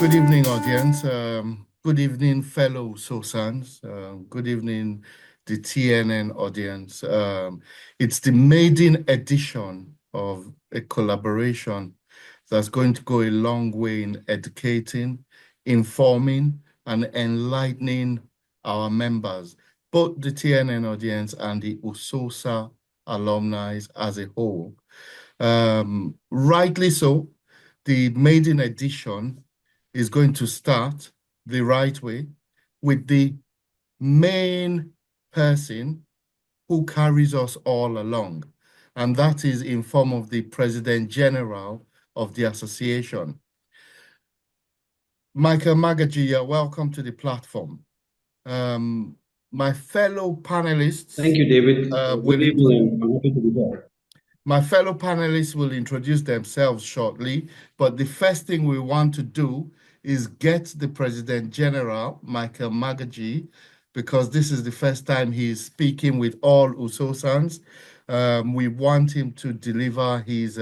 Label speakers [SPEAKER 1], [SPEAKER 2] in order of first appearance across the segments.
[SPEAKER 1] Good evening, audience. Good evening, fellow SOSANs. Good evening, the TNN audience. It's the maiden edition of a collaboration that's going to go a long way in educating, informing, and enlightening our members, both the TNN audience and the USOSA alumni as a whole. Rightly so, the maiden edition is going to start the right way with the main person who carries us all along, and that is in form of the President General of the association. Michael Magaji, you're welcome to the platform. My fellow panelists.
[SPEAKER 2] Thank you, David. Good evening. I'm happy to be here.
[SPEAKER 1] My fellow panelists will introduce themselves shortly, but the first thing we want to do is get the President General, Michael Magaji, because this is the first time he is speaking with all USOSANs. We want him to deliver his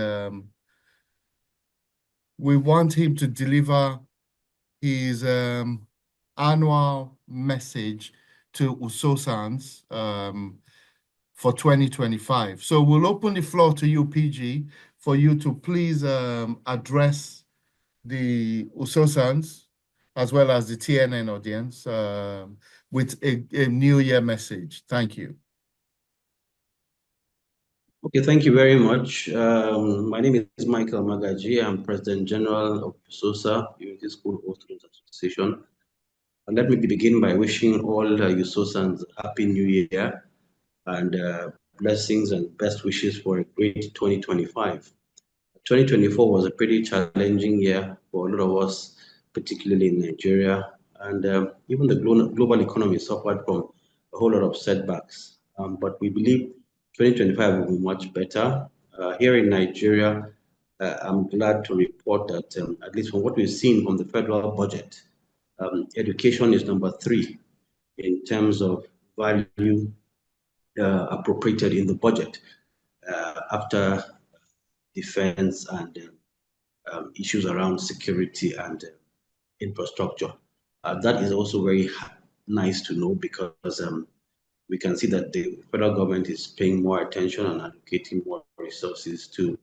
[SPEAKER 1] annual message to USOSANs for 2025. So we'll open the floor to you, PG, for you to please address the USOSANs as well as the TNN audience with a New Year message. Thank you.
[SPEAKER 2] Okay, thank you very much. My name is Michael Magaji. I'm President General of USOSA, Unity School Host Students Association. And let me begin by wishing all USOSANs a Happy New Year and blessings and best wishes for a great 2025. 2024 was a pretty challenging year for a lot of us, particularly in Nigeria, and even the global economy suffered from a whole lot of setbacks. But we believe 2025 will be much better. Here in Nigeria, I'm glad to report that, at least from what we've seen from the federal budget, education is number 3 in terms of value appropriated in the budget after defense and issues around security and infrastructure. That is also very nice to know because we can see that the federal government is paying more attention and allocating more resources to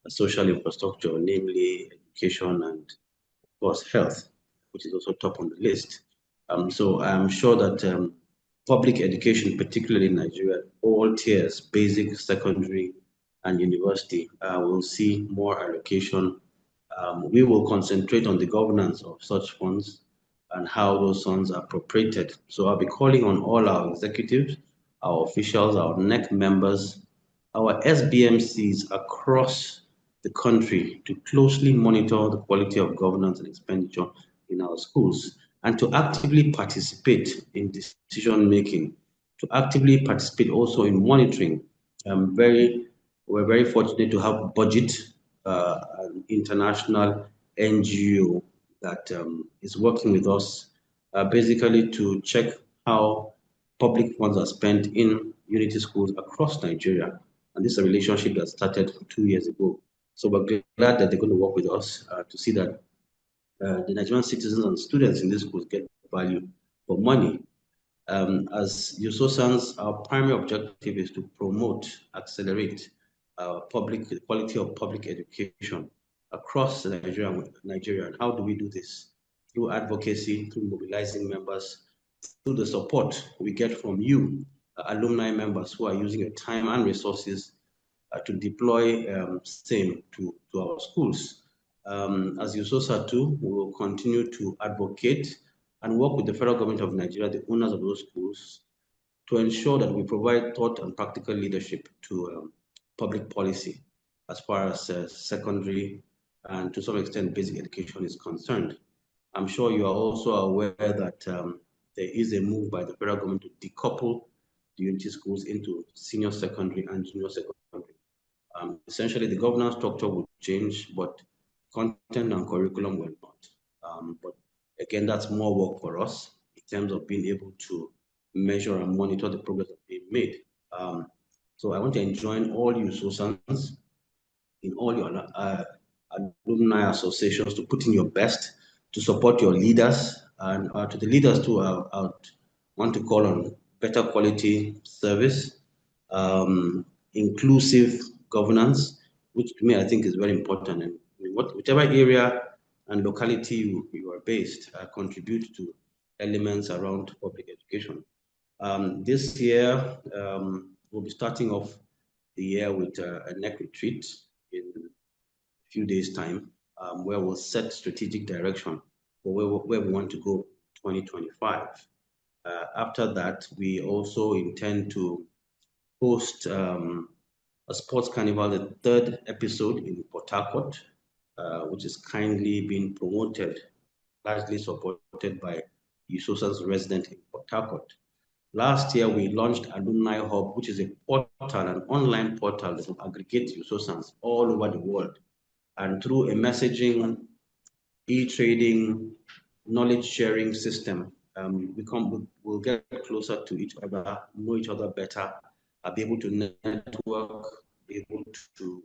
[SPEAKER 2] social infrastructure, namely education and, of course, health, which is also top on the list. So I'm sure that public education, particularly in Nigeria, all tiers, basic, secondary, and university, will see more allocation. We will concentrate on the governance of such funds and how those funds are appropriated. So I'll be calling on all our executives, our officials, our NEC members, our SBMCs across the country to closely monitor the quality of governance and expenditure in our schools and to actively participate in decision making, to actively participate also in monitoring. We're very fortunate to have Budget, an international NGO that is working with us basically to check how public funds are spent in unity schools across Nigeria. And this is a relationship that started 2 years ago. So we're glad that they're going to work with us to see that the Nigerian citizens and students in these schools get value for money. As USOSANs, our primary objective is to promote, accelerate the quality of public education across Nigeria. And how do we do this? Through advocacy, through mobilizing members, through the support we get from you, alumni members who are using your time and resources to deploy same to our schools. As USOSA too, we will continue to advocate and work with the federal government of Nigeria, the owners of those schools, to ensure that we provide thought and practical leadership to public policy as far as secondary and to some extent basic education is concerned. I'm sure you are also aware that there is a move by the federal government to decouple the unity schools into senior secondary and junior secondary. Essentially, the governance structure will change, but content and curriculum will not. But again, that's more work for us in terms of being able to measure and monitor the progress that's being made. So I want to enjoin all you SOSANs in all your alumni associations to put in your best to support your leaders, and to the leaders too, I would want to call on better quality service, inclusive governance, which to me I think is very important. And whichever area and locality you are based, contribute to elements around public education. This year, we'll be starting off the year with a NEC retreat in a few days' time, where we'll set strategic direction for where we want to go 2025. After that, we also intend to host a sports carnival, the third episode in Port Harcourt, which is kindly being promoted, largely supported by USOSA's resident in Port Harcourt. Last year, we launched Alumni Hub, which is a portal, an online portal that will aggregate USOSANs all over the world. And through a messaging, e-trading, knowledge sharing system, we'll get closer to each other, know each other better, be able to network, be able to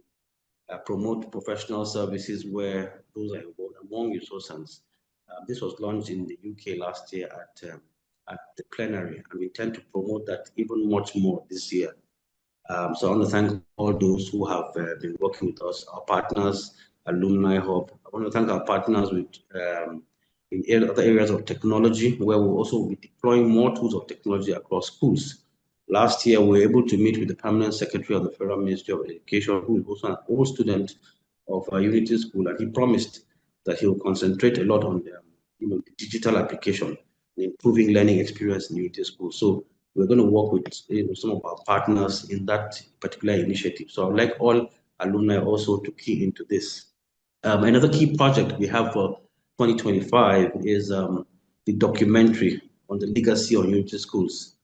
[SPEAKER 2] promote professional services where those are involved among USOSANs. This was launched in the UK last year at the plenary, and we intend to promote that even much more this year. So I want to thank all those who have been working with us, our partners, Alumni Hub. I want to thank our partners in other areas of technology, where we'll also be deploying more tools of technology across schools. Last year, we were able to meet with the Permanent Secretary of the Federal Ministry of Education, who is also an old student of Unity School, and he promised that he will concentrate a lot on the digital application and improving learning experience in Unity School. So we're going to work with some of our partners in that particular initiative. So I'd like all alumni also to key into this. Another key project we have for 2025 is the documentary on the legacy of Unity Schools.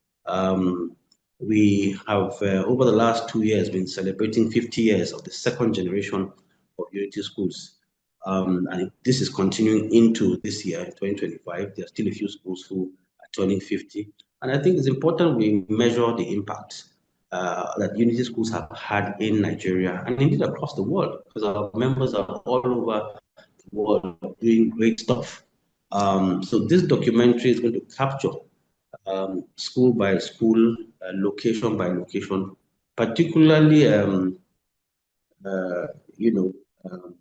[SPEAKER 2] We have, over the last 2 years, been celebrating 50 years of the second generation of Unity Schools. And this is continuing into this year, 2025. There are still a few schools who are turning 50. And I think it's important we measure the impact that Unity Schools have had in Nigeria and indeed across the world, because our members are all over the world doing great stuff. So this documentary is going to capture school by school, location by location, particularly, uh, you know, um,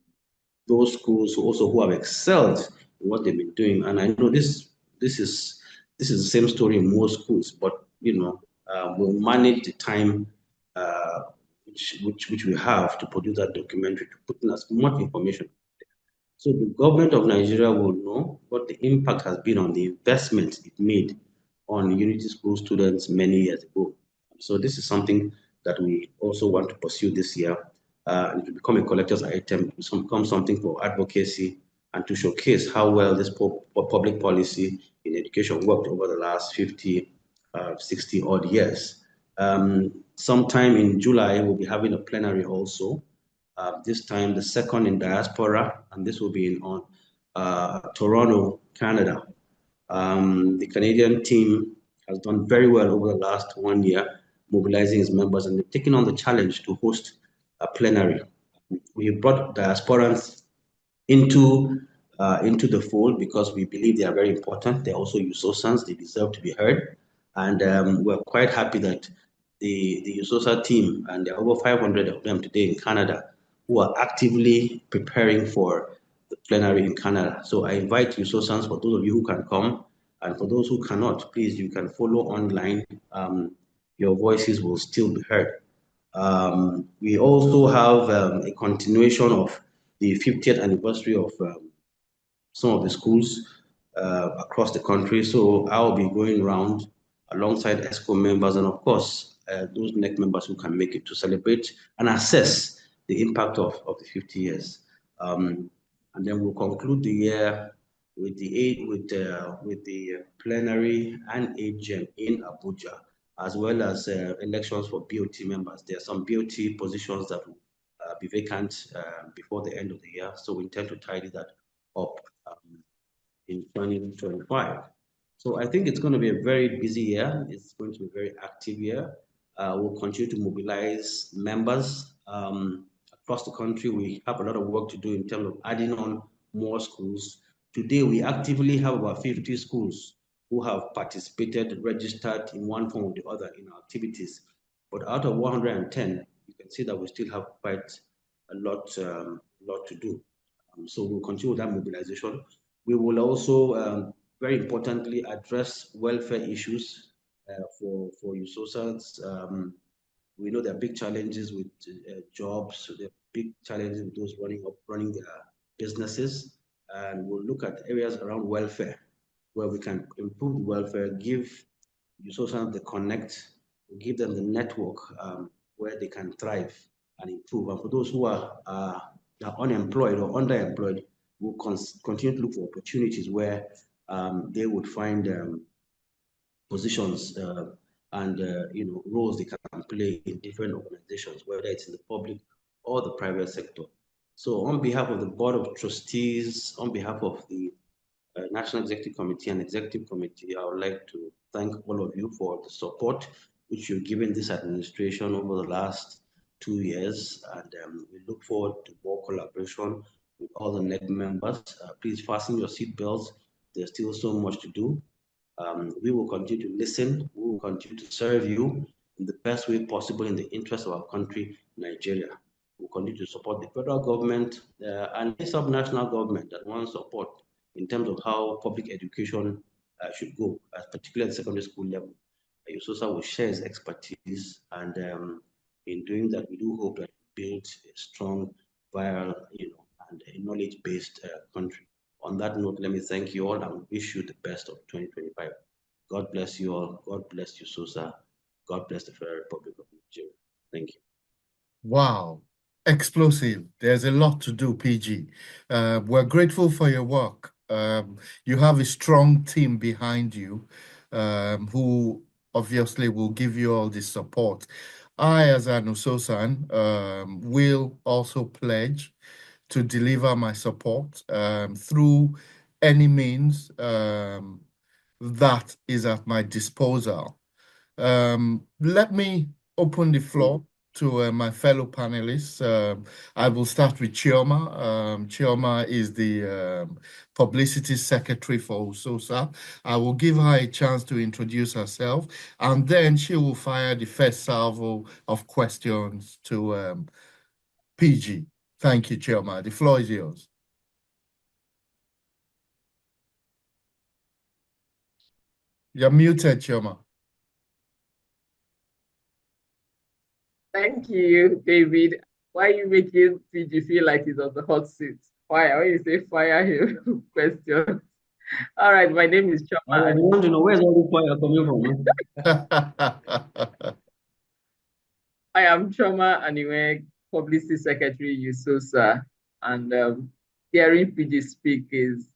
[SPEAKER 2] those schools who have excelled in what they've been doing. And I know this is this is the same story in most schools, but we'll manage the time which we have to produce that documentary, to put in as much information. So the government of Nigeria will know what the impact has been on the investment it made on Unity School students many years ago. So this is something that we also want to pursue this year. It will become a collector's item, it will become something for advocacy and to showcase how well this public policy in education worked over the last 50, 60 odd years. Sometime in July, we'll be having a plenary also, this time the second in diaspora, and this will be in on Toronto, Canada. The Canadian team has done very well over the last 1 year, mobilizing its members, and they've taken on the challenge to host a plenary. We brought diasporans into the fold because we believe they are very important. They're also USOSANs, they deserve to be heard. And we're quite happy that the USOSA team, and there are over 500 of them today in Canada, who are actively preparing for the plenary in Canada. So I invite USOSANs, for those of you who can come, and for those who cannot, please, you can follow online. Your voices will still be heard. We also have a continuation of the 50th anniversary of some of the schools across the country. So I'll be going around alongside ESCO members and, of course, those NEC members who can make it, to celebrate and assess the impact of the 50 years. And then we'll conclude the year with the plenary and AGM in Abuja, as well as elections for BOT members. There are some BOT positions that will be vacant before the end of the year, so we intend to tidy that up in 2025. So I think it's going to be a very busy year. It's going to be a very active year. We'll continue to mobilize members across the country. We have a lot of work to do in terms of adding on more schools, Today, we actively have about 50 schools who have participated, registered in one form or the other in our activities. But out of 110, you can see that we still have quite a lot to do. So we'll continue with that mobilization. We will also, very importantly, address welfare issues for USOSAs. We know there are big challenges with jobs. There are big challenges with those running their businesses, and we'll look at areas around welfare where we can improve the welfare, give USOSAs the connect, give them the network where they can thrive and improve. And for those who are unemployed or underemployed, we'll continue to look for opportunities where they would find positions and roles they can play in different organizations, whether it's in the public or the private sector. So on behalf of the Board of Trustees, on behalf of the National Executive Committee and Executive Committee, I would like to thank all of you for the support which you've given this administration over the last 2 years, and we look forward to more collaboration with all the NEC members. Please fasten your seatbelts. There's still so much to do. We will continue to listen. We will continue to serve you in the best way possible in the interest of our country, Nigeria. We'll continue to support the federal government and the sub-national government that wants support in terms of how public education should go, particularly at the secondary school level. USOSA will share its expertise, and in doing that, we do hope that it builds a strong, viral, and a knowledge-based country. On that note, let me thank you all and wish you the best of 2025. God bless you all. God bless USOSA. God bless the Federal Republic of Nigeria. Thank you.
[SPEAKER 1] Wow, explosive. There's a lot to do, PG. We're grateful for your work. You have a strong team behind you who obviously will give you all the support. I, as an USOSAN, will also pledge to deliver my support through any means that is at my disposal. Let me open the floor to my fellow panelists. I will start with Chioma. Chioma is the Publicity Secretary for USOSA. I will give her a chance to introduce herself, and then she will fire the first salvo of questions to PG. Thank you, Chioma. The floor is yours. You're muted, Chioma.
[SPEAKER 3] Thank you, David. Why are you making PG feel like he's on the hot seat? Why? When you say fire him question. All right, my name is Choma.
[SPEAKER 2] I want to know where's all the fire coming
[SPEAKER 3] from? I am Choma Aniwe, Publicity Secretary, USOSA, and hearing PG speak is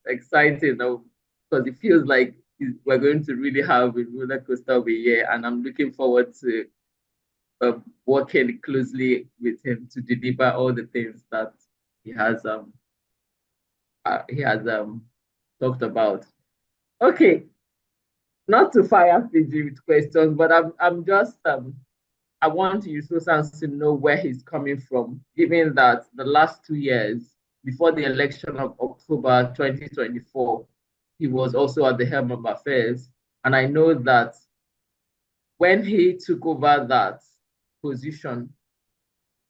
[SPEAKER 3] exciting because it feels like we're going to really have a roller coaster of a year, and I'm looking forward to working closely with him to deliver all the things that he has talked about. Okay, not to fire PG with questions, but I'm just I want USOSANs to know where he's coming from, given that the last 2 years before the election of October 2024, he was also at the helm of affairs, and I know that when he took over that position,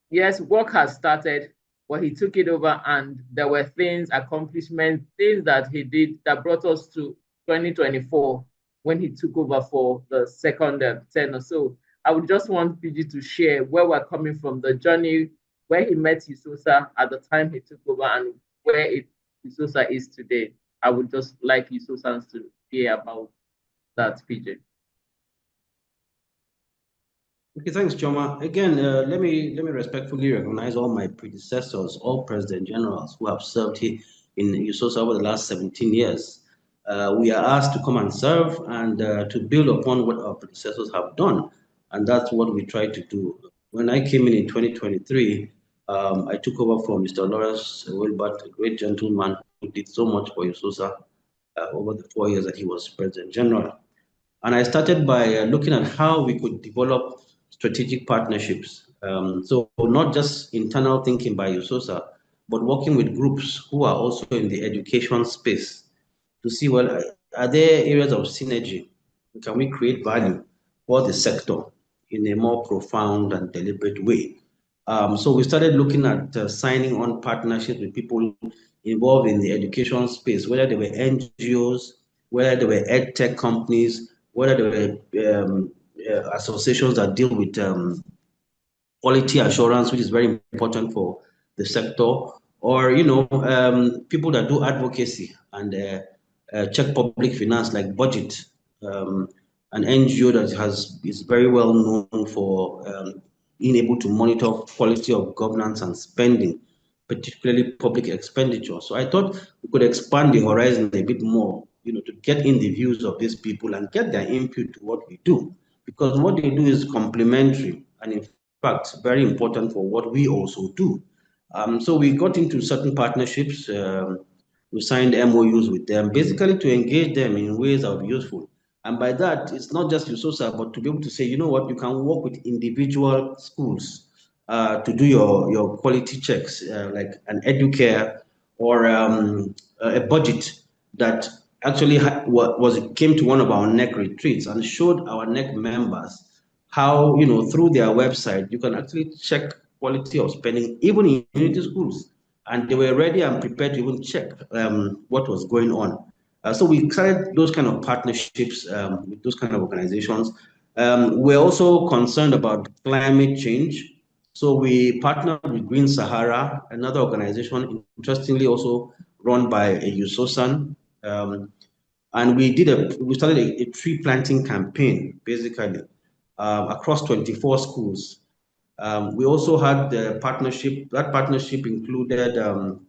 [SPEAKER 3] yes, work has started, but he took it over and there were things, accomplishments, things that he did that brought us to 2024 when he took over for the second term or so. I would just want PG to share where we're coming from, the journey, where he met USOSA at the time he took over and where USOSA is today. I would just like USOSANs to hear about that, PG.
[SPEAKER 2] Okay, thanks, Choma. Again, let me respectfully recognize all my predecessors, all president generals who have served here in USOSA over the last 17 years. We are asked to come and serve and to build upon what our predecessors have done, and that's what we try to do. When I came in 2023, I took over from Mr. Lawrence Wilbert, a great gentleman who did so much for USOSA over the 4 years that he was president general. And I started by looking at how we could develop strategic partnerships. So not just internal thinking by USOSA, but working with groups who are also in the education space to see, well, are there areas of synergy? Can we create value for the sector in a more profound and deliberate way? So we started looking at signing on partnerships with people involved in the education space, whether they were NGOs, whether they were ed tech companies, whether they were associations that deal with quality assurance, which is very important for the sector, or people that do advocacy and check public finance like budget, an NGO that is very well known for being able to monitor quality of governance and spending, particularly public expenditure. So I thought we could expand the horizon a bit more, to get in the views of these people and get their input to what we do, because what they do is complementary and in fact very important for what we also do. So we got into certain partnerships. We signed MOUs with them, basically to engage them in ways that would be useful. And by that, it's not just USOSA, but to be able to say, you know what, you can work with individual schools to do your quality checks, like an educare or a budget that actually came to one of our NEC retreats and showed our NEC members how, through their website, you can actually check quality of spending even in community schools. And they were ready and prepared to even check what was going on. So we started those kind of partnerships with those kind of organizations. We're also concerned about climate change. So we partnered with Green Sahara, another organization, interestingly also run by a USOSAN. And we started a tree planting campaign, basically, across 24 schools. We also had the partnership. That partnership included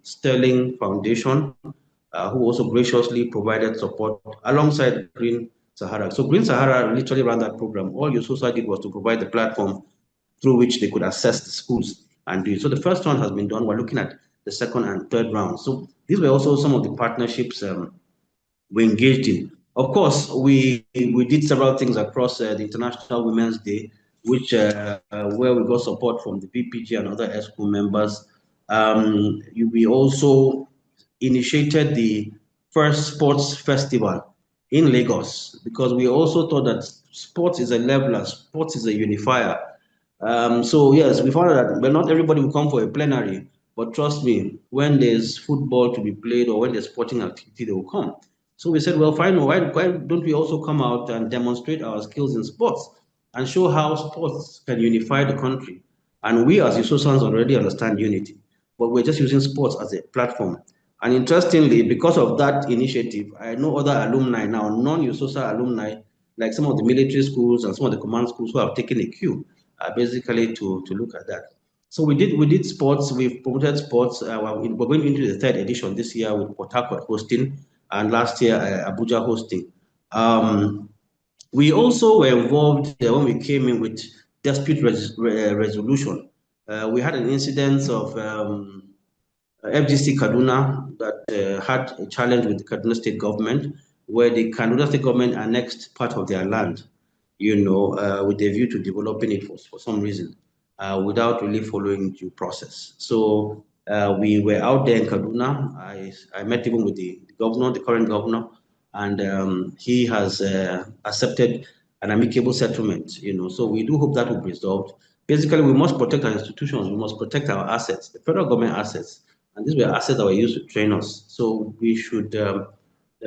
[SPEAKER 2] Sterling Foundation, who also graciously provided support alongside Green Sahara. So Green Sahara literally ran that program. All USOSA did was to provide the platform through which they could assess the schools and do it. So the first round has been done. We're looking at the second and third round. So these were also some of the partnerships we engaged in. Of course, we did several things across the International Women's Day, which where we got support from the VPG and other ESCO members. We also initiated the first sports festival in Lagos, because we also thought that sports is a leveler, sports is a unifier. So yes, we found out that not everybody will come for a plenary, but trust me, when there's football to be played or when there's sporting activity, they will come. So we said, well, fine, why don't we also come out and demonstrate our skills in sports and show how sports can unify the country? And we as USOSANs already understand unity, but we're just using sports as a platform. And interestingly, because of that initiative, I know other alumni now, non-USOSA alumni, like some of the military schools and some of the command schools who have taken a cue, basically to look at that. So we did sports. We've promoted sports. We're going into the third edition this year with Port Harcourt hosting, and last year Abuja hosting. We also were involved when we came in with dispute resolution. We had an incident of FGC Kaduna that had a challenge with the Kaduna State government, where the Kaduna State government annexed part of their land, with a view to developing it for some reason, without really following due process. So we were out there in Kaduna. I met even with the governor, the current governor, and he has accepted an amicable settlement. So we do hope that will be resolved. Basically, we must protect our institutions. We must protect our assets, the federal government assets, and these were assets that were used to train us. So we should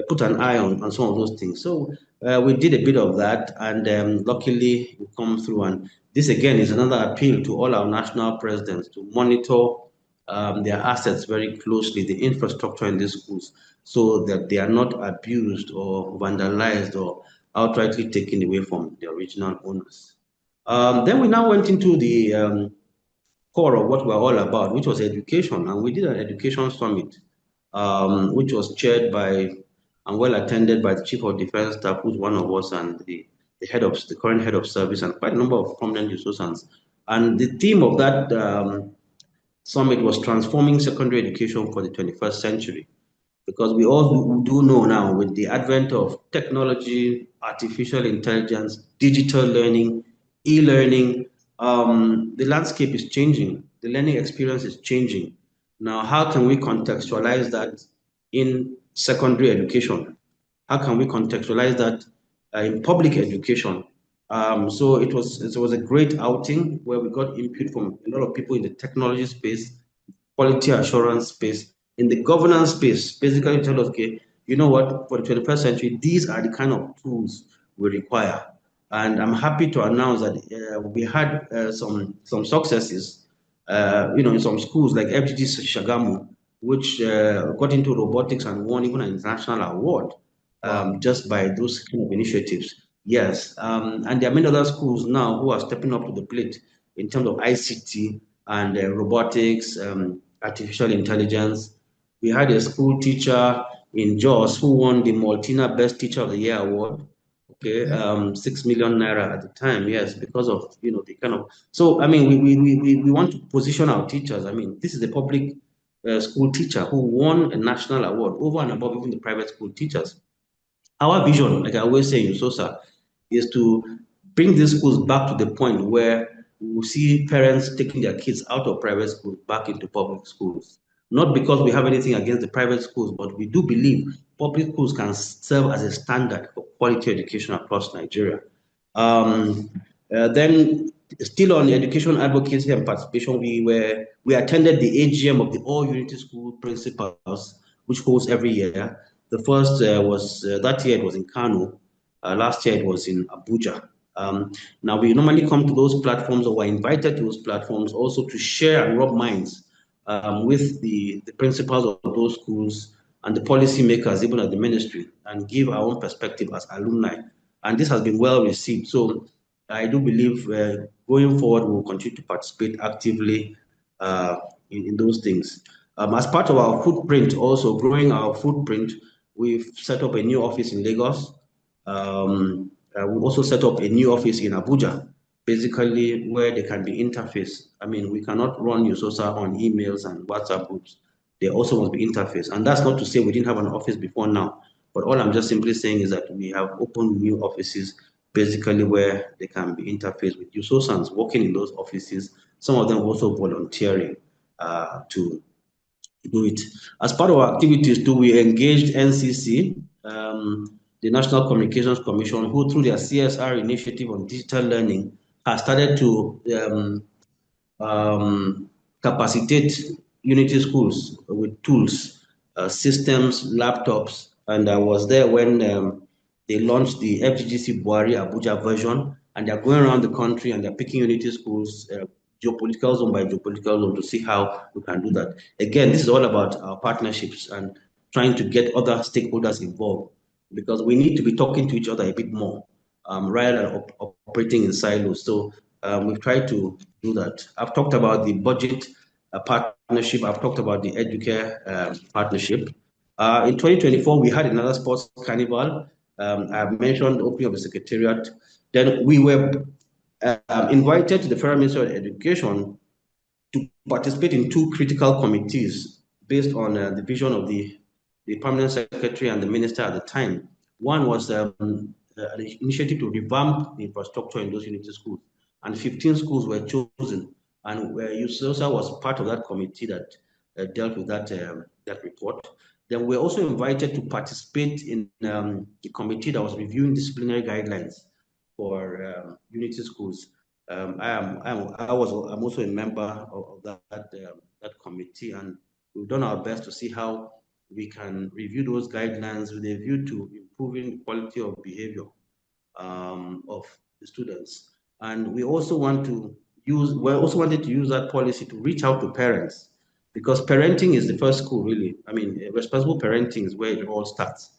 [SPEAKER 2] put an eye on some of those things. So we did a bit of that, and luckily we come through. And this again is another appeal to all our national presidents to monitor their assets very closely, the infrastructure in these schools, so that they are not abused or vandalized or outrightly taken away from the original owners. Then we now went into the core of what we're all about, which was education, and we did an education summit, which was chaired by and well attended by the Chief of Defense Staff, who's one of us, and the current head of service, and quite a number of prominent USOSANs. And the theme of that summit was transforming secondary education for the 21st century. Because we all do know now, with the advent of technology, artificial intelligence, digital learning, e-learning, the landscape is changing. The learning experience is changing. Now, how can we contextualize that in secondary education? How can we contextualize that in public education? So it was a great outing where we got input from a lot of people in the technology space, quality assurance space, in the governance space. Basically, tell us, okay, you know what, for the 21st century, these are the kind of tools we require. And I'm happy to announce that we had some successes, in some schools like FGG Shagamu, which got into robotics and won even an international award
[SPEAKER 1] Wow.
[SPEAKER 2] just by those kind of initiatives. Yes, and there are many other schools now who are stepping up to the plate in terms of ICT and robotics, artificial intelligence. We had a school teacher in Jos who won the Maltina Best Teacher of the Year award. Okay,
[SPEAKER 1] Okay.
[SPEAKER 2] 6 million naira at the time. Yes, because of the kind of. So I mean, we want to position our teachers. I mean, this is a public school teacher who won a national award over and above even the private school teachers. Our vision, like I always say in SOSA, is to bring these schools back to the point where we will see parents taking their kids out of private schools back into public schools. Not because we have anything against the private schools, but we do believe public schools can serve as a standard for quality education across Nigeria. Um, then, still on education advocacy and participation, we attended the AGM of the All Unity School Principals, which holds every year. The first was that year it was in Kano. Last year it was in Abuja. Now we normally come to those platforms, or we're invited to those platforms also to share and rub minds with the principals of those schools and the policymakers, even at the ministry, and give our own perspective as alumni. And this has been well received. So I do believe going forward, we'll continue to participate actively in those things. As part of our footprint, also growing our footprint, we've set up a new office in Lagos. We also set up a new office in Abuja, basically where they can be interfaced. I mean, we cannot run USOSA on emails and WhatsApp groups. They also must be interfaced. And that's not to say we didn't have an office before now, but all I'm just simply saying is that we have opened new offices, basically where they can be interfaced with USOSANs working in those offices, some of them also volunteering to do it. As part of our activities too, we engaged NCC, the National Communications Commission, who through their CSR initiative on digital learning has started to capacitate Unity schools with tools, systems, laptops. And I was there when they launched the FGGC Buhari Abuja version, and they're going around the country and they're picking Unity schools, geopolitical zone by geopolitical zone, to see how we can do that. Again, this is all about our partnerships and trying to get other stakeholders involved, because we need to be talking to each other a bit more rather than operating in silos. So we've tried to do that. I've talked about the budget partnership. I've talked about the Educare partnership. In 2024, we had another sports carnival. I've mentioned the opening of the secretariat. Then we were invited to the Federal Ministry of Education to participate in two critical committees based on the vision of the permanent secretary and the minister at the time. One was an initiative to revamp the infrastructure in those Unity schools, and 15 schools were chosen, and USOSA was part of that committee that dealt with that report. Then we were also invited to participate in the committee that was reviewing disciplinary guidelines for Unity schools. I'm also a member of that committee, and we've done our best to see how we can review those guidelines with a view to improving the quality of behavior of the students. And we also wanted to use that policy to reach out to parents, because parenting is the first school, really. I mean, responsible parenting is where it all starts.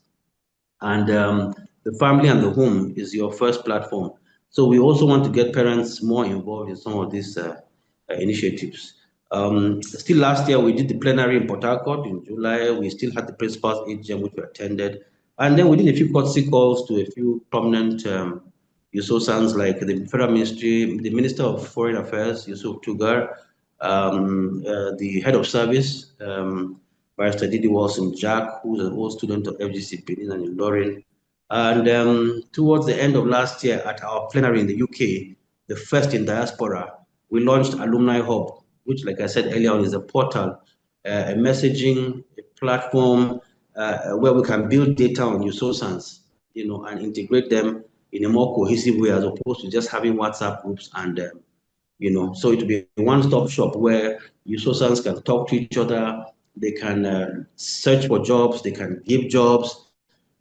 [SPEAKER 2] And the family and the home is your first platform. So we also want to get parents more involved in some of these initiatives. Still last year, we did the plenary in Port Harcourt in July. We still had the principal's AGM, which we attended. And then we did a few courtesy calls to a few prominent USOSANs, like the Federal Ministry, the Minister of Foreign Affairs, Yusuf Tugar, the Head of Service, Barrister Didi Wilson Jack, who's an old student of FGC Benin and Ilorin. And towards the end of last year at our plenary in the UK, the first in diaspora, we launched Alumni Hub, which, like I said earlier on, is a portal a messaging platform where we can build data on USOSANs, and integrate them in a more cohesive way as opposed to just having WhatsApp groups and so it will be a one-stop shop where USOSANs can talk to each other, they can search for jobs, they can give jobs,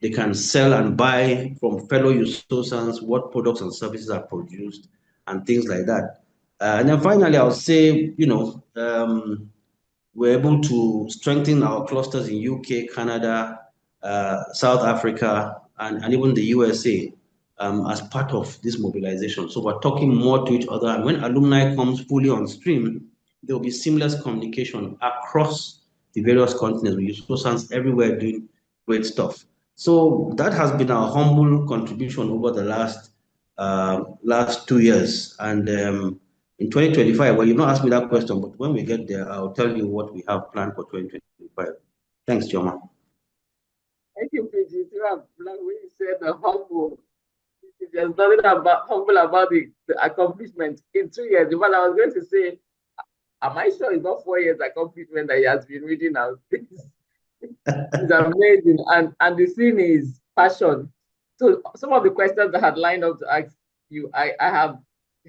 [SPEAKER 2] they can sell and buy from fellow USOSANs what products and services are produced and things like that. And then finally, I would say, we're able to strengthen our clusters in UK, Canada, South Africa, and even the USA as part of this mobilization. So we're talking more to each other. And when alumni comes fully on stream, there will be seamless communication across the various continents. We use persons everywhere doing great stuff. So that has been our humble contribution over the last 2 years. And in 2025, well, you've not asked me that question, but when we get there, I'll tell you what we have planned for 2025. Thanks, Joma.
[SPEAKER 3] Thank you, PG. You have when you said the humble. There's nothing about humble about the accomplishment in 2 years. But I was going to say, am I sure it's not 4 years accomplishment that he has been reading out? It's amazing. And the thing is passion. So some of the questions that I had lined up to ask you, I have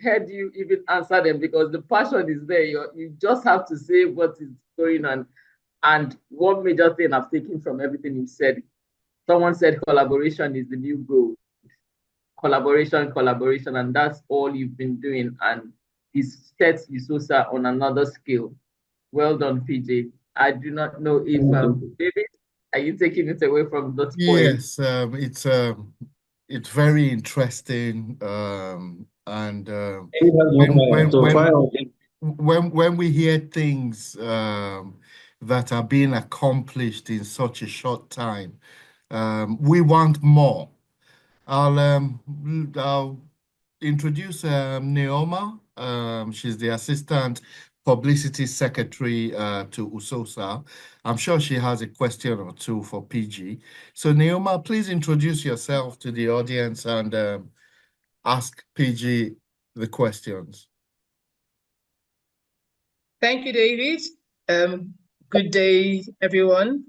[SPEAKER 3] heard you even answer them because the passion is there. You just have to say what is going on. And one major thing I've taken from everything you said, someone said collaboration is the new goal. Collaboration, and that's all you've been doing. And it sets USOSA on another scale. Well done, PJ. I do not know if David, are you taking it away from that point?
[SPEAKER 1] Yes, it's very interesting, and when we hear things that are being accomplished in such a short time, we want more. I'll introduce Neoma. She's the Assistant Publicity Secretary to USOSA. I'm sure she has a question or two for PG. So Neoma, please introduce yourself to the audience and ask PG the questions.
[SPEAKER 4] Thank you, David. Good day, everyone.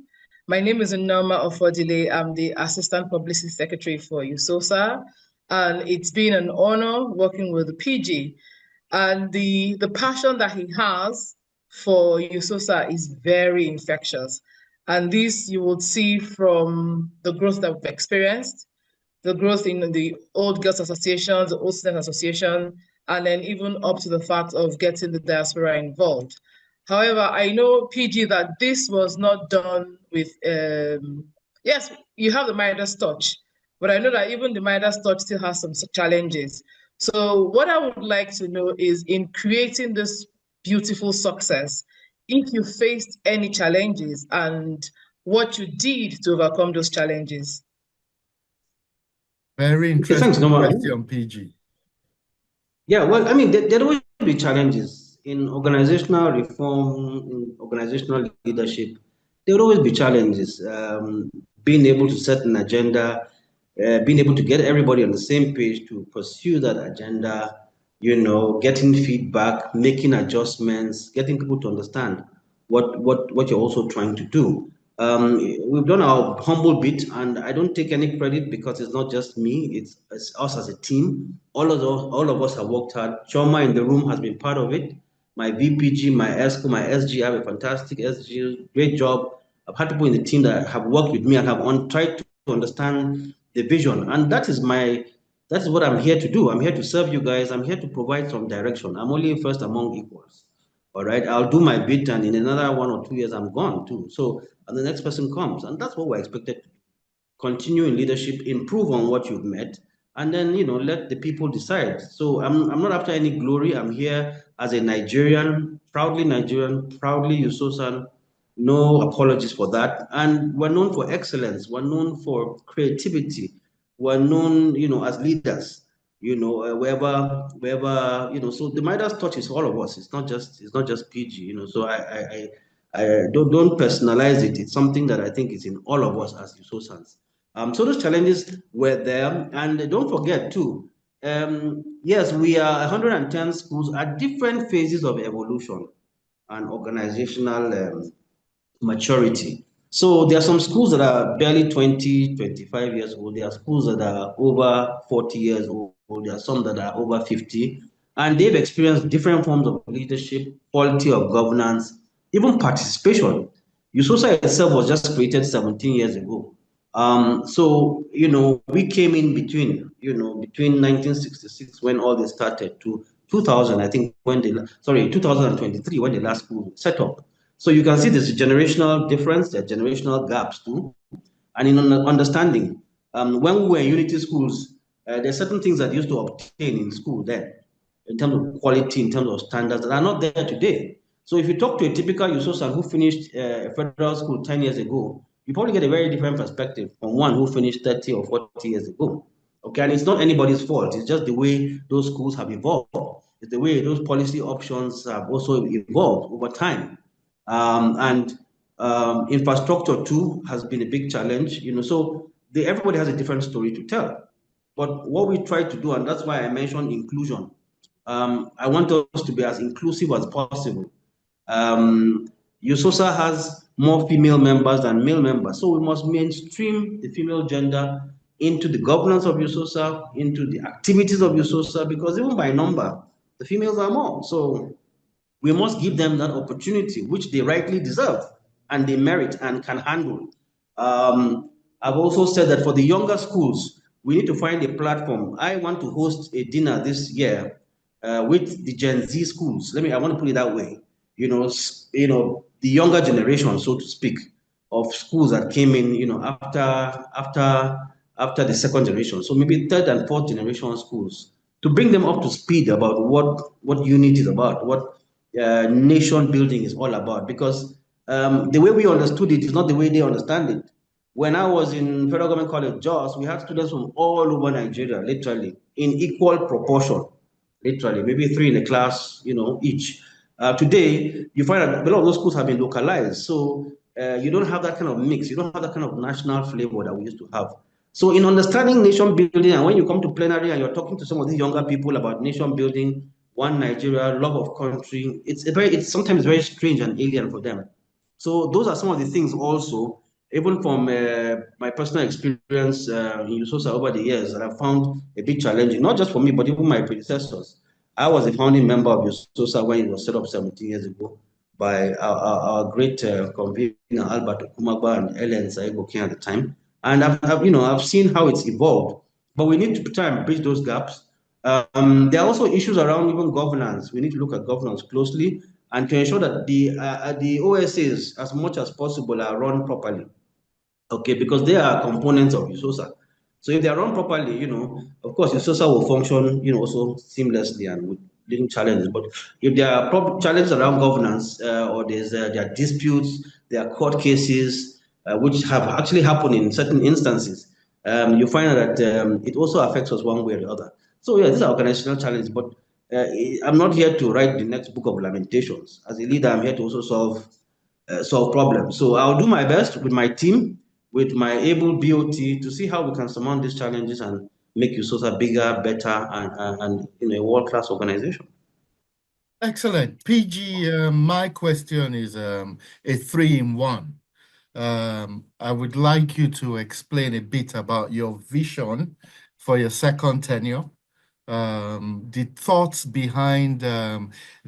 [SPEAKER 4] My name is Neoma Ofodile. I'm the Assistant Publicity Secretary for USOSA, and it's been an honor working with PG. And the passion that he has for USOSA is very infectious. And this you will see from the growth that we've experienced, the growth in the Old Girls Association, the Old Students Association, and then even up to the fact of getting the diaspora involved. However, I know, PG, that this was not done with, yes, you have the Midas touch, but I know that even the Midas touch still has some challenges. So what I would like to know is, in creating this beautiful success, if you faced any challenges and what you did to overcome those challenges.
[SPEAKER 1] Very interesting question, PG.
[SPEAKER 2] Yeah, well, I mean, there always be challenges in organizational reform, in organizational leadership. There will always be challenges. Being able to set an agenda, being able to get everybody on the same page to pursue that agenda, getting feedback, making adjustments, getting people to understand what you're also trying to do. We've done our humble bit, and I don't take any credit because it's not just me, it's us as a team. All of us have worked hard. Choma in the room has been part of it. My VPG, my ESCO, my SG have a fantastic SG, great job. I've had people in the team that have worked with me and have tried to understand the vision. And that is what I'm here to do. I'm here to serve you guys. I'm here to provide some direction. I'm only first among equals. All right, I'll do my bit, and in another 1 or 2 years, I'm gone too. So, and the next person comes, and that's what we're expected to do. Continue in leadership, improve on what you've met, and then let the people decide. So I'm not after any glory. I'm here as a Nigerian, proudly USOSAN. No apologies for that. And we're known for excellence. We're known for creativity. We're known, as leaders. Wherever, so the Midas touch is all of us. It's not just PG, so I don't personalize it. It's something that I think is in all of us as USOSANs. So those challenges were there, and don't forget too, yes, we are 110 schools at different phases of evolution and organizational maturity. So there are some schools that are barely 20, 25 years old. There are schools that are over 40 years old. There are some that are over 50. And they've experienced different forms of leadership, quality of governance, even participation. USOSA itself was just created 17 years ago. So, we came in between, between 1966 when all this started to 2000, I think, 2023 when the last school set up. So you can see there's a generational difference, there are generational gaps too. And in understanding, when we were in unity schools, there are certain things that used to obtain in school then, in terms of quality, in terms of standards, that are not there today. So if you talk to a typical USOSan who finished a federal school 10 years ago, you probably get a very different perspective from one who finished 30 or 40 years ago. Okay, and it's not anybody's fault. It's just the way those schools have evolved. It's the way those policy options have also evolved over time. And infrastructure too has been a big challenge, so everybody has a different story to tell. But what we try to do, and that's why I mentioned inclusion, I want us to be as inclusive as possible. USOSA has more female members than male members, so we must mainstream the female gender into the governance of USOSA, into the activities of USOSA, because even by number, the females are more. So we must give them that opportunity, which they rightly deserve and they merit and can handle. I've also said that for the younger schools, we need to find a platform. I want to host a dinner this year with the Gen Z schools. I want to put it that way. The younger generation, so to speak, of schools that came in, after the second generation. So maybe third and fourth generation schools, to bring them up to speed about what unity is about, what nation building is all about, because the way we understood it is not the way they understand it. When I was in Federal Government College Jos, we had students from all over Nigeria, literally, in equal proportion, literally, maybe three in a class, each. Today, you find that a lot of those schools have been localized, so you don't have that kind of mix, you don't have that kind of national flavor that we used to have. So in understanding nation building, and when you come to plenary and you're talking to some of these younger people about nation building, one Nigeria, love of country, it's sometimes very strange and alien for them. So those are some of the things also, even from my personal experience in USOSA over the years, that I found a bit challenging, not just for me, but even my predecessors. I was a founding member of USOSA when it was set up 17 years ago by our great convener, Albert Okumagba and Ellen Saigokin at the time. And I've seen how it's evolved, but we need to try and bridge those gaps. There are also issues around even governance. We need to look at governance closely and to ensure that the OSAs, as much as possible, are run properly. Okay, because they are components of USOSA. So if they are run properly, of course, USOSA will function, also seamlessly and with little challenges. But if there are challenges around governance or there are disputes, there are court cases which have actually happened in certain instances, you find that it also affects us one way or the other. So yeah, these are organizational challenges, but I'm not here to write the next book of lamentations. As a leader, I'm here to also solve problems. So I'll do my best with my team, with my able BOT, to see how we can surmount these challenges and make USOSA bigger, better, and a world-class organization.
[SPEAKER 1] Excellent. PG, my question is a 3-in-1. I would like you to explain a bit about your vision for your second tenure, the thoughts behind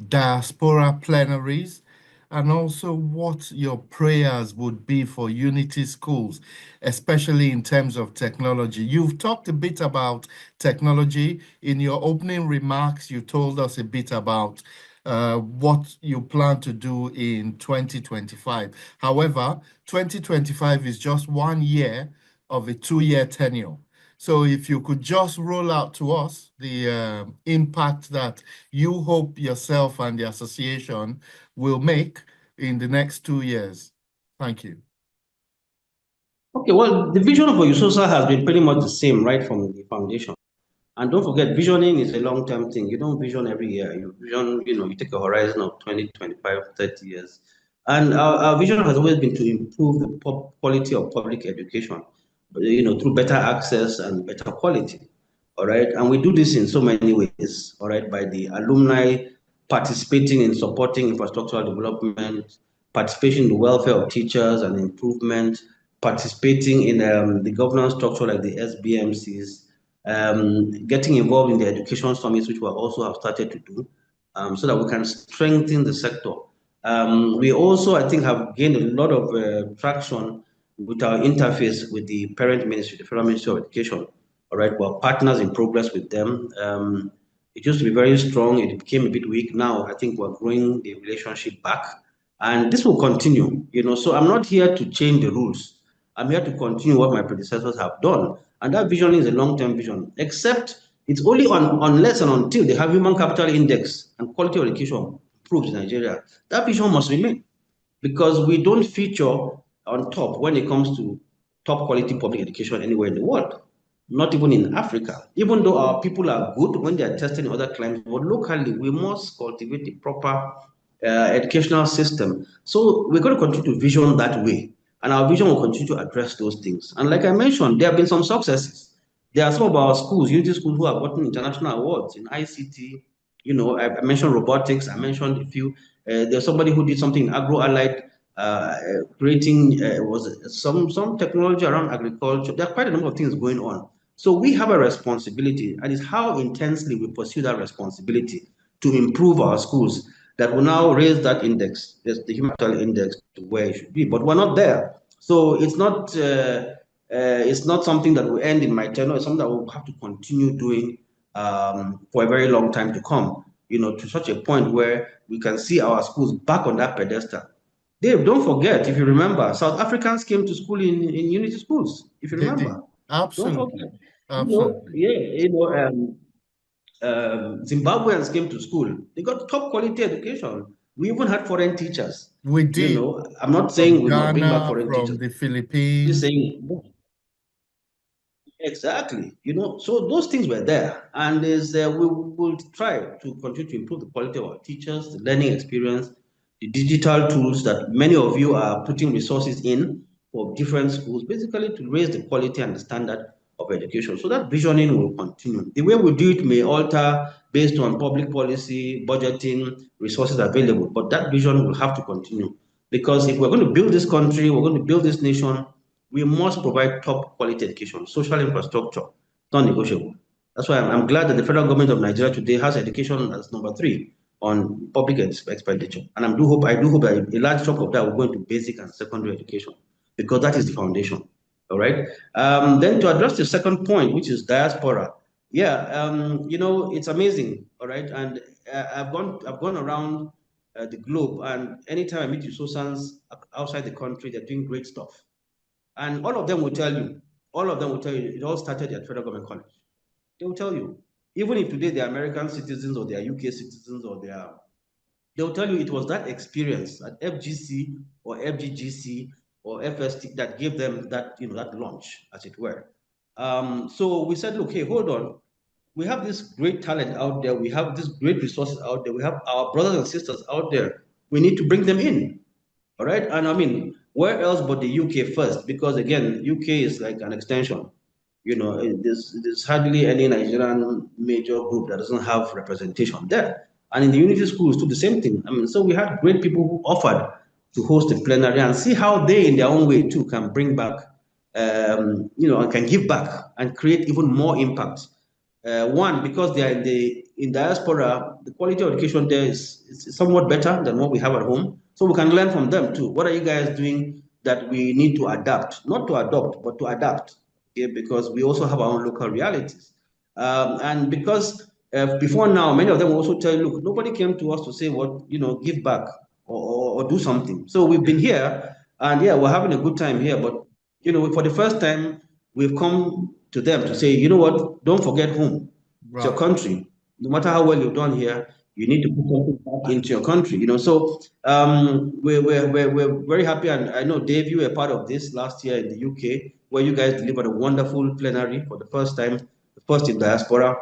[SPEAKER 1] diaspora plenaries, and also what your prayers would be for Unity schools, especially in terms of technology. You've talked a bit about technology. In your opening remarks, you told us a bit about what you plan to do in 2025. However, 2025 is just 1 year of a 2-year tenure. So if you could just roll out to us the impact that you hope yourself and the association will make in the next 2 years. Thank you.
[SPEAKER 2] Okay, well, the vision for USOSA has been pretty much the same right from the foundation. And don't forget, visioning is a long-term thing. You don't vision every year. You vision, you take a horizon of 20, 25, 30 years. And our vision has always been to improve the quality of public education, through better access and better quality. All right. And we do this in so many ways, all right, by the alumni participating in supporting infrastructural development, participation in the welfare of teachers and improvement, participating in the governance structure like the SBMCs, getting involved in the education summits, which we also have started to do, so that we can strengthen the sector. We also, I think, have gained a lot of traction with our interface with the parent ministry, the Federal Ministry of Education. All right, we're partners in progress with them. It used to be very strong. It became a bit weak. Now I think we're growing the relationship back, and this will continue. So I'm not here to change the rules. I'm here to continue what my predecessors have done, and that vision is a long-term vision. Except it's only unless and until the human capital index and quality of education improves in Nigeria, that vision must remain, because we don't feature on top when it comes to top quality public education anywhere in the world, not even in Africa. Even though our people are good when they are tested in other climes, but locally we must cultivate the proper educational system. So we're going to continue to vision that way, and our vision will continue to address those things. And like I mentioned, there have been some successes. There are some of our schools, unity schools, who have gotten international awards in ICT. I mentioned robotics. I mentioned a few. There's somebody who did something in agro-allied, creating was some technology around agriculture. There are quite a number of things going on. So we have a responsibility, and it's how intensely we pursue that responsibility to improve our schools that will now raise that index, the human capital index, to where it should be. But we're not there. So it's not something that will end in my tenure. It's something that we'll have to continue doing for a very long time to come, to such a point where we can see our schools back on that pedestal. Dave, don't forget, if you remember, South Africans came to school in unity schools, if you remember.
[SPEAKER 1] Absolutely.
[SPEAKER 2] Don't forget.
[SPEAKER 1] Absolutely.
[SPEAKER 2] Zimbabweans came to school. They got top quality education. We even had foreign teachers.
[SPEAKER 1] We did.
[SPEAKER 2] I'm not saying we must bring back
[SPEAKER 1] Ghana,
[SPEAKER 2] foreign
[SPEAKER 1] from
[SPEAKER 2] teachers.
[SPEAKER 1] the Philippines.
[SPEAKER 2] Just saying, exactly. So those things were there, and we will try to continue to improve the quality of our teachers, the learning experience, the digital tools that many of you are putting resources in for different schools, basically to raise the quality and the standard of education. So that visioning will continue. The way we do it may alter based on public policy, budgeting, resources available, but that vision will have to continue. Because if we're going to build this country, we're going to build this nation, we must provide top quality education, social infrastructure, non-negotiable. That's why I'm glad that the federal government of Nigeria today has education as number 3 on public expenditure. And I do hope that a large chunk of that will go into basic and secondary education, because that is the foundation. All right. Then to address the second point, which is diaspora. Yeah, it's amazing. All right. And I've gone around the globe, and anytime I meet USOSANs outside the country, they're doing great stuff. And all of them will tell you, it all started at Federal Government College. They will tell you, even if today they're American citizens or they're UK citizens or they'll tell you it was that experience at FGC or FGGC or FST that gave them that, that launch, as it were. So we said, look, hey, hold on. We have this great talent out there. We have this great resources out there. We have our brothers and sisters out there. We need to bring them in. All right. And I mean, where else but the UK first? Because again, UK is like an extension. There's hardly any Nigerian major group that doesn't have representation there. And in the unity schools, too, the same thing. I mean, so we had great people who offered to host a plenary and see how they, in their own way, too, can bring back, and can give back and create even more impact. One, because they are in diaspora, the quality of education there is somewhat better than what we have at home. So we can learn from them too. What are you guys doing that we need to adapt? Not to adopt, but to adapt. Okay? Because we also have our own local realities. And because before now, many of them also tell you, look, nobody came to us to say what, give back or do something. So we've been here, and yeah, we're having a good time here. But, for the first time, we've come to them to say, you know what, don't forget home. It's your country. No matter how well you've done here, you need to put something back into your country. So we're very happy, and I know Dave, you were part of this last year in the UK, where you guys delivered a wonderful plenary for the first time, the first in diaspora.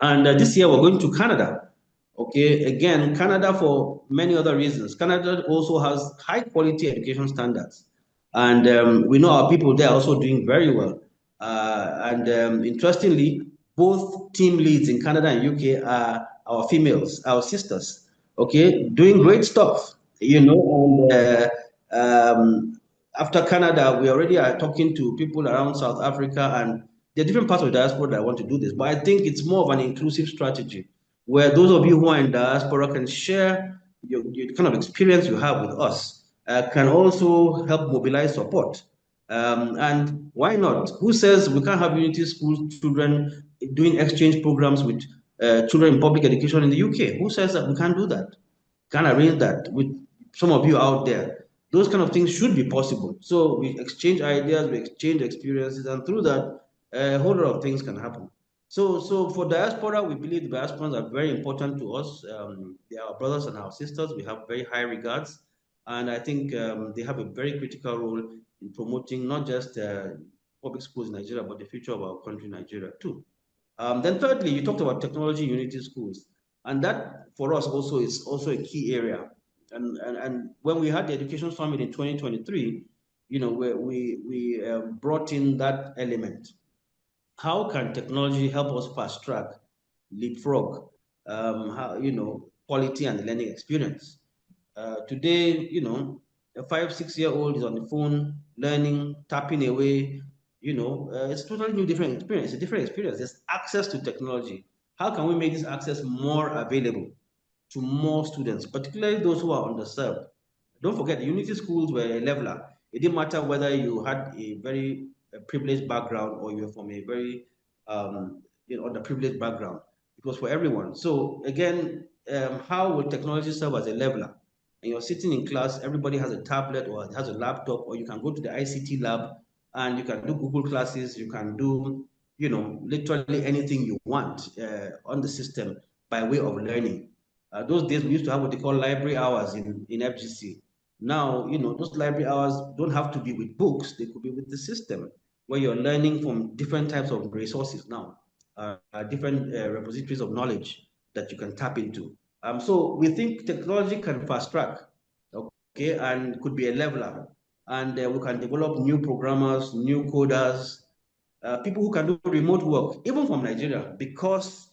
[SPEAKER 2] And this year we're going to Canada. Okay, again, Canada for many other reasons. Canada also has high quality education standards, and we know our people there are also doing very well. Interestingly, both team leads in Canada and UK are our females, our sisters, okay, doing great stuff. and after Canada, we already are talking to people around South Africa, and there are different parts of diaspora that want to do this. But I think it's more of an inclusive strategy where those of you who are in diaspora can share your kind of experience you have with us, can also help mobilize support. And why not? Who says we can't have Unity School children doing exchange programs with children in public education in the UK? Who says that we can't do that? Can arrange that with some of you out there? Those kind of things should be possible. So we exchange ideas, we exchange experiences, and through that, a whole lot of things can happen. So for diaspora, we believe the diasporans are very important to us. They are our brothers and our sisters. We have very high regards. And I think they have a very critical role in promoting not just public schools in Nigeria, but the future of our country, Nigeria, too. Then thirdly, you talked about technology unity schools. And that for us also is also a key area. And when we had the education summit in 2023, we brought in that element. How can technology help us fast track, leapfrog, quality and the learning experience? Today, a 5, 6 year old is on the phone, learning, tapping away. It's a totally new, different experience. It's a different experience. There's access to technology. How can we make this access more available to more students, particularly those who are underserved? Don't forget, the Unity schools were a leveler. It didn't matter whether you had a very privileged background or you were from a very underprivileged background. It was for everyone. So again, how will technology serve as a leveler? And you're sitting in class, everybody has a tablet or has a laptop, or you can go to the ICT lab and you can do Google classes, you can do, literally anything you want on the system by way of learning. Those days we used to have what they call library hours in FGC. Now, those library hours don't have to be with books, they could be with the system where you're learning from different types of resources now, different repositories of knowledge that you can tap into. So we think technology can fast track, okay, and could be a leveler. And we can develop new programmers, new coders, people who can do remote work, even from Nigeria, because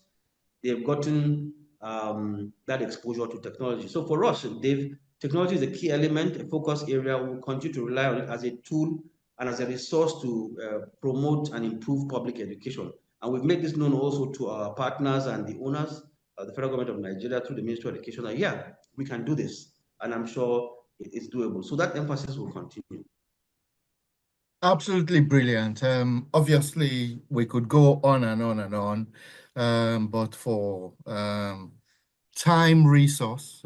[SPEAKER 2] they've gotten that exposure to technology. So for us, Dave, technology is a key element, a focus area. We will continue to rely on it as a tool and as a resource to promote and improve public education. And we've made this known also to our partners and the owners of the federal government of Nigeria through the Ministry of Education that, yeah, we can do this. And I'm sure it's doable. So that emphasis will continue.
[SPEAKER 1] Absolutely brilliant. Obviously, we could go on and on and on, but for time resource,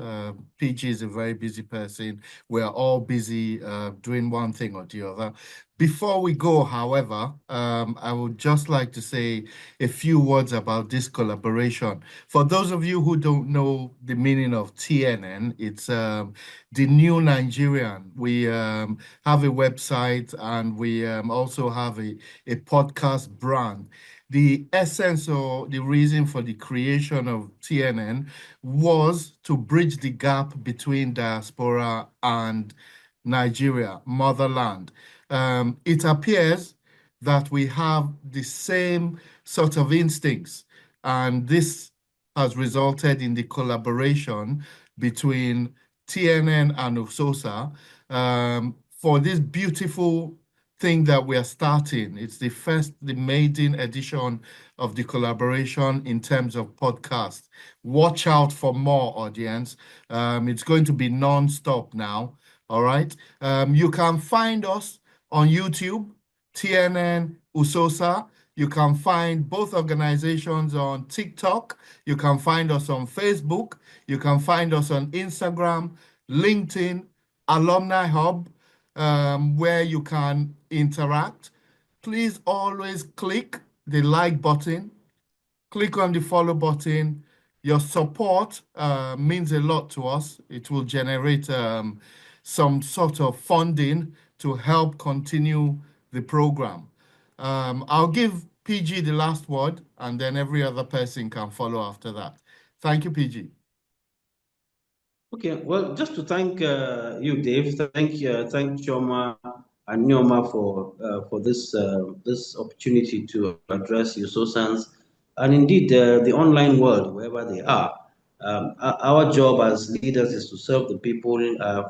[SPEAKER 1] PG is a very busy person. We're all busy doing one thing or the other. Before we go, however, I would just like to say a few words about this collaboration. For those of you who don't know the meaning of TNN, it's the New Nigerian. We have a website and we also have a podcast brand. The essence or the reason for the creation of TNN was to bridge the gap between diaspora and Nigeria, motherland. It appears that we have the same sort of instincts, and this has resulted in the collaboration between TNN and USOSA for this beautiful thing that we are starting. It's the maiden edition of the collaboration in terms of podcast. Watch out for more, audience. It's going to be non-stop now. All right. You can find us on YouTube, TNN USOSA. You can find both organizations on TikTok. You can find us on Facebook. You can find us on Instagram, LinkedIn, Alumni Hub, where you can interact. Please always click the like button, click on the follow button. Your support means a lot to us. It will generate some sort of funding to help continue the program. I'll give PG the last word, and then every other person can follow after that. Thank you, PG.
[SPEAKER 2] Okay, well, just to thank you, Dave. Thank Choma and Nyoma for this opportunity to address USOSANs and indeed the online world wherever they are. Our job as leaders is to serve the people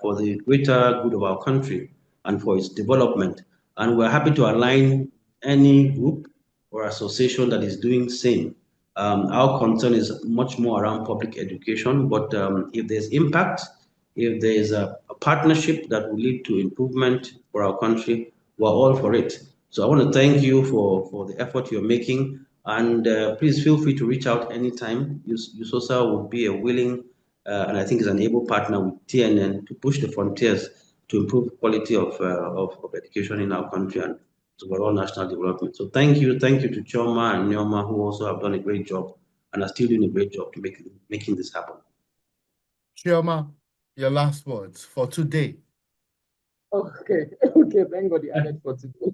[SPEAKER 2] for the greater good of our country and for its development. And we're happy to align any group or association that is doing same. Our concern is much more around public education, but if there's impact, if there is a partnership that will lead to improvement for our country, we're all for it. So I want to thank you for the effort you're making, and please feel free to reach out anytime. USOSA would be a willing and I think is an able partner with TNN to push the frontiers to improve quality of education in our country and overall national development. So thank you to Choma and Nyoma, who also have done a great job and are still doing a great job to making this happen.
[SPEAKER 1] Chioma, your last words for today.
[SPEAKER 3] Okay, thank God you added for today.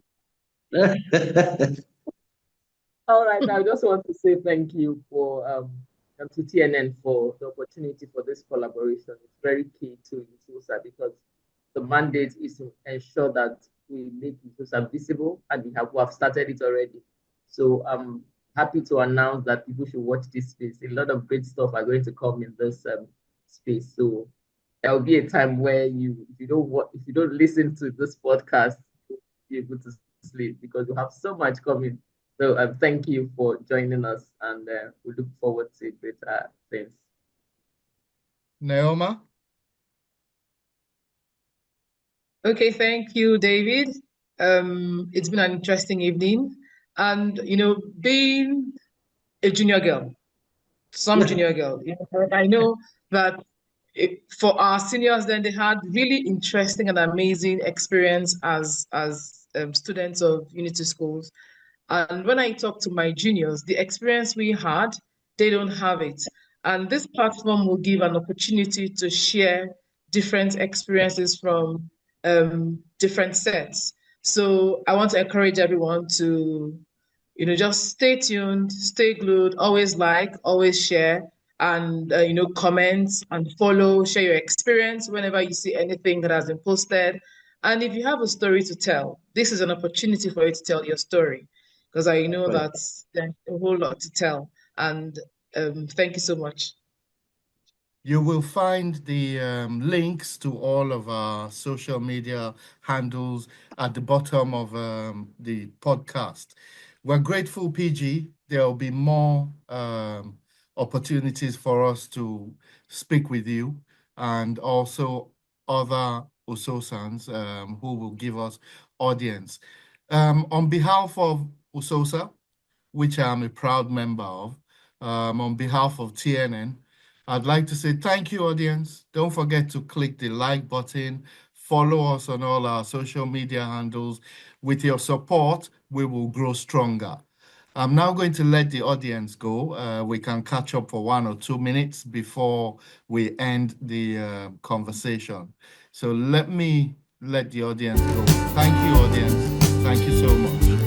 [SPEAKER 3] All right, I just want to say thank you for to TNN for the opportunity for this collaboration. It's very key to USOSA because the mandate is to ensure that we make USOSA visible, and we have started it already. So I'm happy to announce that people should watch this space. A lot of great stuff are going to come in this space. So there will be a time where if you don't listen to this podcast, you'll be able to sleep because you have so much coming. So thank you for joining us, and we look forward to greater things.
[SPEAKER 1] Naoma?
[SPEAKER 4] Okay, thank you, David. It's been an interesting evening. And, being a junior girl, some junior girl, I know that for our seniors, then they had really interesting and amazing experience as students of Unity schools. And when I talk to my juniors, the experience we had, they don't have it. And this platform will give an opportunity to share different experiences from different sets. So I want to encourage everyone to, just stay tuned, stay glued, always like, always share, and, comment and follow, share your experience whenever you see anything that has been posted. And if you have a story to tell, this is an opportunity for you to tell your story, because I know that there's a whole lot to tell. And thank you so much.
[SPEAKER 1] You will find the links to all of our social media handles at the bottom of the podcast. We're grateful, PG. There will be more opportunities for us to speak with you and also other USOSANs who will give us audience. On behalf of USOSA, which I'm a proud member of, on behalf of TNN, I'd like to say thank you, audience. Don't forget to click the like button, follow us on all our social media handles. With your support, we will grow stronger. I'm now going to let the audience go. We can catch up for 1 or 2 minutes before we end the conversation. So let me let the audience go. Thank you, audience. Thank you so much.